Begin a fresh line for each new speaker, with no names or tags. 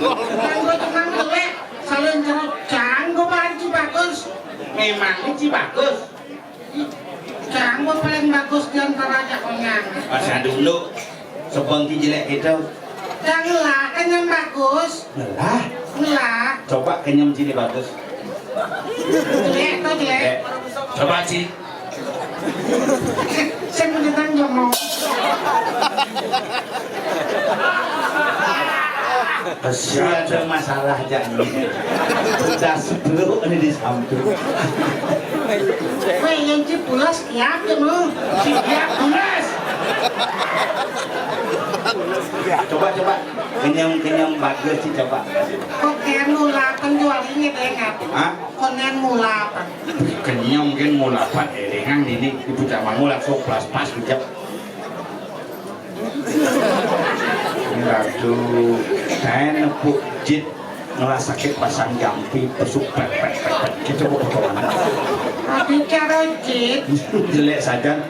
Janggo tukang jelek, salin cerut janggo paling bagus. Memang ini bagus. Janggo paling bagus di antara jagongan.
Masa dulu sebang jelek itu.
Janganlah kenyam bagus.
Ngelah.
Ngelah.
Coba kenyam sini bagus.
Jelek tuh jelek.
Coba sih.
Saya mau datang jomo.
Pasti ada masalah jangan. Sudah sebelum ini disamping.
Weh yang cipulas siap ya mau. Siap pulas.
Coba kenyam bagus sih coba.
Kok kalian mula penjual ini dengar?
Hah?
Konen mula apa?
Kenyam mungkin mulapan erengan ini ibu tak mau langsung pas kejap. Aduh, saya nepuk jit ngerasa sakit pasang jampi pesuk pepet kita mau ke mana?
Bicara jit.
Jelek saja.